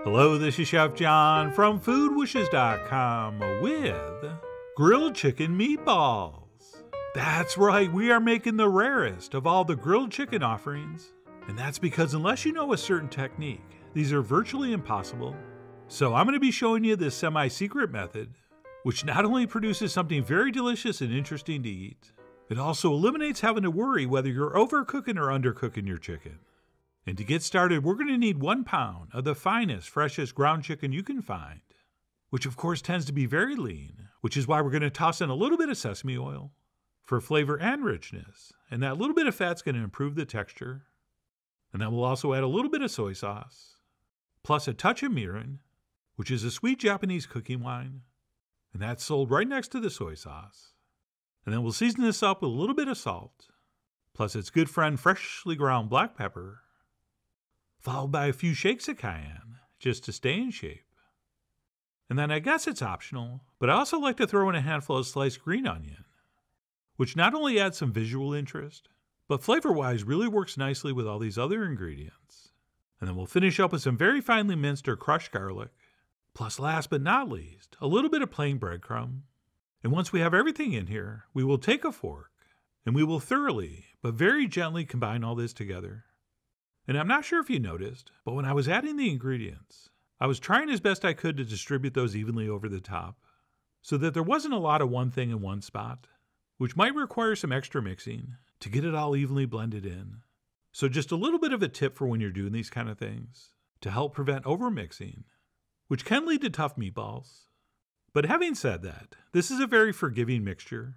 Hello, this is Chef John from foodwishes.com with grilled chicken meatballs. That's right, we are making the rarest of all the grilled chicken offerings. And that's because unless you know a certain technique, these are virtually impossible. So I'm going to be showing you this semi-secret method, which not only produces something very delicious and interesting to eat, it also eliminates having to worry whether you're overcooking or undercooking your chicken. And to get started, we're going to need 1 pound of the finest, freshest ground chicken you can find, which of course tends to be very lean, which is why we're going to toss in a little bit of sesame oil for flavor and richness. And that little bit of fat's going to improve the texture. And then we'll also add a little bit of soy sauce, plus a touch of mirin, which is a sweet Japanese cooking wine. And that's sold right next to the soy sauce. And then we'll season this up with a little bit of salt, plus its good friend freshly ground black pepper, followed by a few shakes of cayenne, just to stay in shape. And then I guess it's optional, but I also like to throw in a handful of sliced green onion, which not only adds some visual interest, but flavor-wise really works nicely with all these other ingredients. And then we'll finish up with some very finely minced or crushed garlic, plus last but not least, a little bit of plain breadcrumb. And once we have everything in here, we will take a fork, and we will thoroughly, but very gently combine all this together. And I'm not sure if you noticed, but when I was adding the ingredients, I was trying as best I could to distribute those evenly over the top, so that there wasn't a lot of one thing in one spot, which might require some extra mixing to get it all evenly blended in. So just a little bit of a tip for when you're doing these kind of things, to help prevent overmixing, which can lead to tough meatballs. But having said that, this is a very forgiving mixture,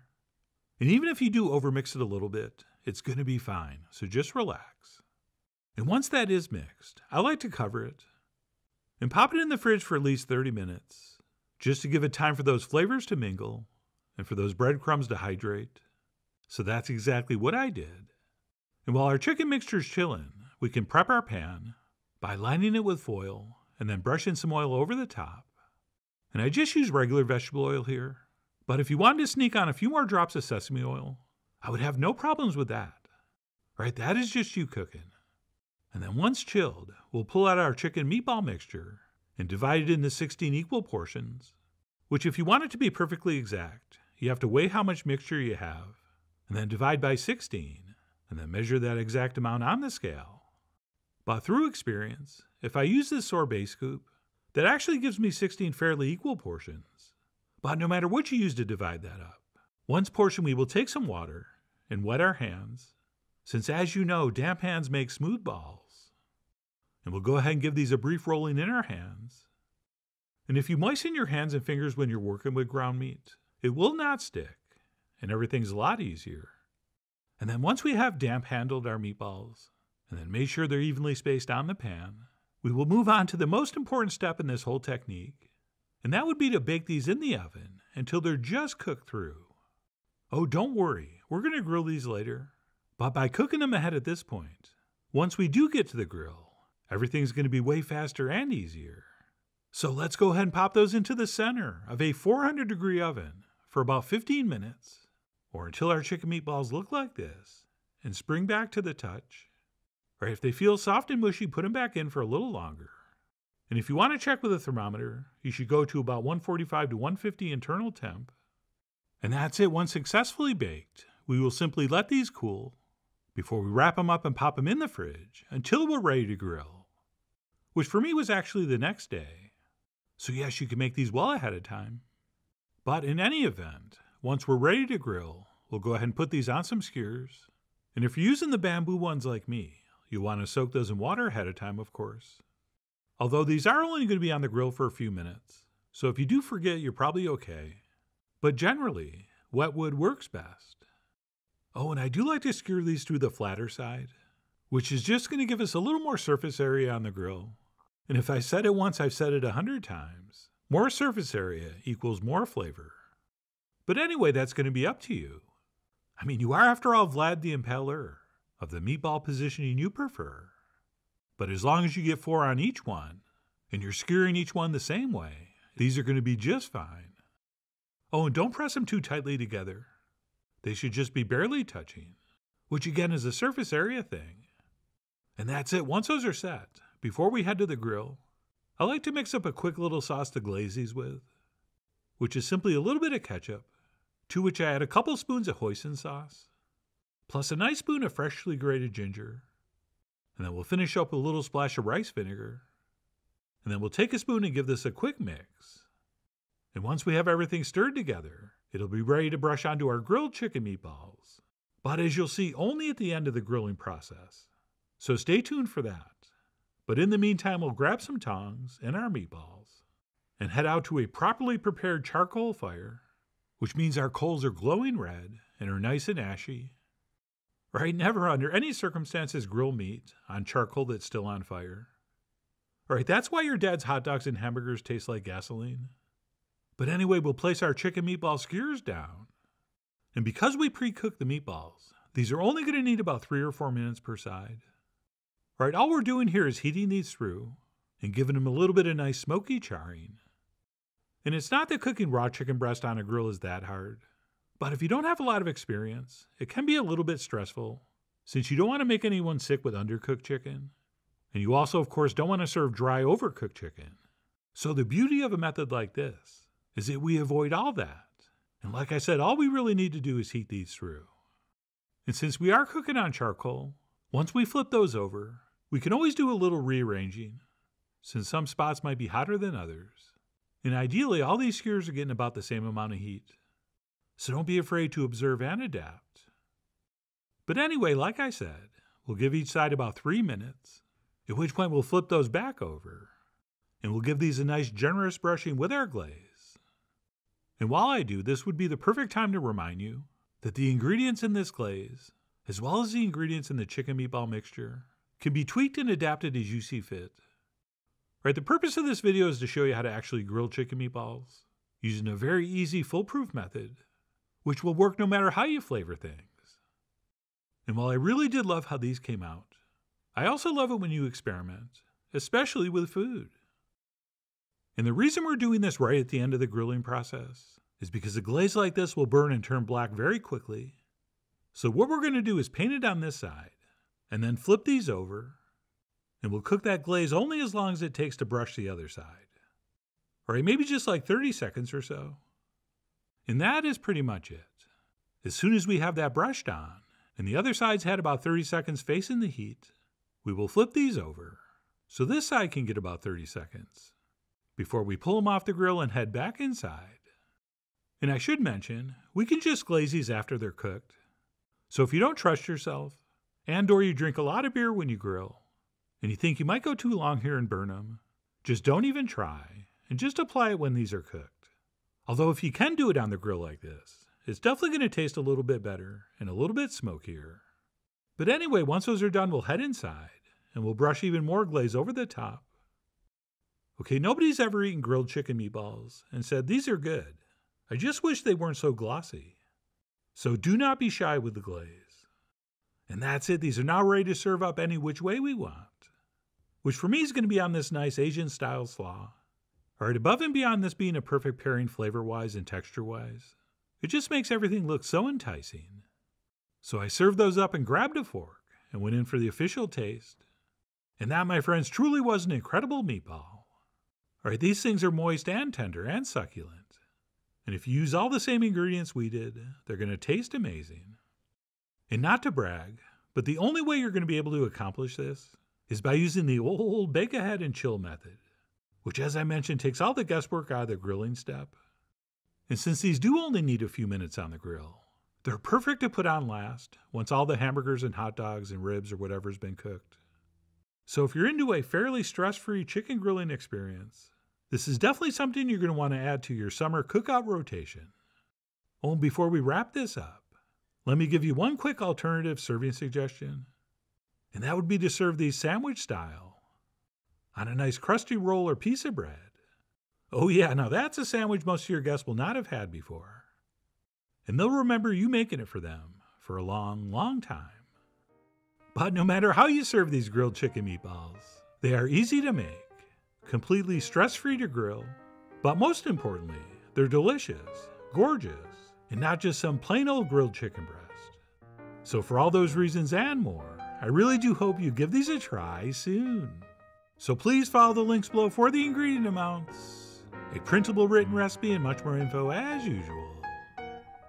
and even if you do overmix it a little bit, it's going to be fine, so just relax. And once that is mixed, I like to cover it and pop it in the fridge for at least 30 minutes, just to give it time for those flavors to mingle and for those breadcrumbs to hydrate. So that's exactly what I did. And while our chicken mixture's chilling, we can prep our pan by lining it with foil and then brushing some oil over the top. And I just use regular vegetable oil here, but if you wanted to sneak on a few more drops of sesame oil, I would have no problems with that. Right, that is just you cooking. And then once chilled, we'll pull out our chicken meatball mixture and divide it into 16 equal portions, which if you want it to be perfectly exact, you have to weigh how much mixture you have, and then divide by 16, and then measure that exact amount on the scale. But through experience, if I use this sorbet scoop, that actually gives me 16 fairly equal portions. But no matter what you use to divide that up, once portioned we will take some water and wet our hands, since as you know, damp hands make smooth balls. And we'll go ahead and give these a brief rolling in our hands. And if you moisten your hands and fingers when you're working with ground meat, it will not stick, and everything's a lot easier. And then once we have damp handled our meatballs, and then made sure they're evenly spaced on the pan, we will move on to the most important step in this whole technique, and that would be to bake these in the oven until they're just cooked through. Oh, don't worry, we're going to grill these later, but by cooking them ahead at this point, once we do get to the grill, everything's going to be way faster and easier. So let's go ahead and pop those into the center of a 400-degree oven for about 15 minutes, or until our chicken meatballs look like this and spring back to the touch. Or if they feel soft and mushy, put them back in for a little longer. And if you want to check with a thermometer, you should go to about 145 to 150 internal temp. And that's it. Once successfully baked, we will simply let these cool before we wrap them up and pop them in the fridge until we're ready to grill, which for me was actually the next day. So yes, you can make these well ahead of time. But in any event, once we're ready to grill, we'll go ahead and put these on some skewers. And if you're using the bamboo ones like me, you'll want to soak those in water ahead of time, of course. Although these are only going to be on the grill for a few minutes, so if you do forget, you're probably okay. But generally, wet wood works best. Oh, and I do like to skewer these through the flatter side, which is just going to give us a little more surface area on the grill. And if I said it once, I've said it 100 times. More surface area equals more flavor. But anyway, that's going to be up to you. I mean, you are, after all, Vlad the Impaler, of the meatball positioning you prefer. But as long as you get 4 on each one, and you're skewering each one the same way, these are going to be just fine. Oh, and don't press them too tightly together. They should just be barely touching, which again is a surface area thing. And that's it. Once those are set, before we head to the grill, I like to mix up a quick little sauce to glaze these with, which is simply a little bit of ketchup, to which I add a couple spoons of hoisin sauce, plus a nice spoon of freshly grated ginger, and then we'll finish up with a little splash of rice vinegar, and then we'll take a spoon and give this a quick mix. And once we have everything stirred together, it'll be ready to brush onto our grilled chicken meatballs, but as you'll see, only at the end of the grilling process. So stay tuned for that. But in the meantime, we'll grab some tongs and our meatballs and head out to a properly prepared charcoal fire, which means our coals are glowing red and are nice and ashy. Right, never under any circumstances grill meat on charcoal that's still on fire. Right, that's why your dad's hot dogs and hamburgers taste like gasoline. But anyway, we'll place our chicken meatball skewers down. And because we pre-cooked the meatballs, these are only going to need about 3 or 4 minutes per side. Right, all we're doing here is heating these through and giving them a little bit of nice smoky charring. And it's not that cooking raw chicken breast on a grill is that hard, but if you don't have a lot of experience, it can be a little bit stressful, since you don't want to make anyone sick with undercooked chicken, and you also, of course, don't want to serve dry, overcooked chicken. So the beauty of a method like this is that we avoid all that, and like I said, all we really need to do is heat these through. And since we are cooking on charcoal, once we flip those over, we can always do a little rearranging, since some spots might be hotter than others. And ideally, all these skewers are getting about the same amount of heat. So don't be afraid to observe and adapt. But anyway, like I said, we'll give each side about 3 minutes, at which point we'll flip those back over, and we'll give these a nice generous brushing with our glaze. And while I do, this would be the perfect time to remind you that the ingredients in this glaze, as well as the ingredients in the chicken meatball mixture, can be tweaked and adapted as you see fit. Right, the purpose of this video is to show you how to actually grill chicken meatballs using a very easy, foolproof method, which will work no matter how you flavor things. And while I really did love how these came out, I also love it when you experiment, especially with food. And the reason we're doing this right at the end of the grilling process is because a glaze like this will burn and turn black very quickly. So what we're going to do is paint it on this side, and then flip these over, and we'll cook that glaze only as long as it takes to brush the other side. Alright, maybe just like 30 seconds or so. And that is pretty much it. As soon as we have that brushed on, and the other side's had about 30 seconds facing the heat, we will flip these over, so this side can get about 30 seconds, before we pull them off the grill and head back inside. And I should mention, we can just glaze these after they're cooked. So if you don't trust yourself, and/or you drink a lot of beer when you grill, and you think you might go too long here and burn them, just don't even try, and just apply it when these are cooked. Although if you can do it on the grill like this, it's definitely going to taste a little bit better and a little bit smokier. But anyway, once those are done, we'll head inside, and we'll brush even more glaze over the top. Okay, nobody's ever eaten grilled chicken meatballs and said, "These are good. I just wish they weren't so glossy." So do not be shy with the glaze. And that's it. These are now ready to serve up any which way we want, which for me is going to be on this nice Asian-style slaw. All right, above and beyond this being a perfect pairing flavor-wise and texture-wise, it just makes everything look so enticing. So I served those up and grabbed a fork and went in for the official taste. And that, my friends, truly was an incredible meatball. All right, these things are moist and tender and succulent. And if you use all the same ingredients we did, they're going to taste amazing. And not to brag, but the only way you're going to be able to accomplish this is by using the old bake ahead and chill method, which, as I mentioned, takes all the guesswork out of the grilling step. And since these do only need a few minutes on the grill, they're perfect to put on last, once all the hamburgers and hot dogs and ribs or whatever's been cooked. So if you're into a fairly stress-free chicken grilling experience, this is definitely something you're going to want to add to your summer cookout rotation. Oh, and before we wrap this up, let me give you one quick alternative serving suggestion, and that would be to serve these sandwich style on a nice crusty roll or piece of bread. Oh yeah, now that's a sandwich most of your guests will not have had before, and they'll remember you making it for them for a long, long time. But no matter how you serve these grilled chicken meatballs, they are easy to make, completely stress-free to grill, but most importantly, they're delicious, gorgeous, and not just some plain old grilled chicken breast. So for all those reasons and more, I really do hope you give these a try soon. So please follow the links below for the ingredient amounts, a printable written recipe, and much more info as usual.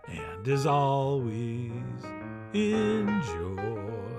And as always, enjoy.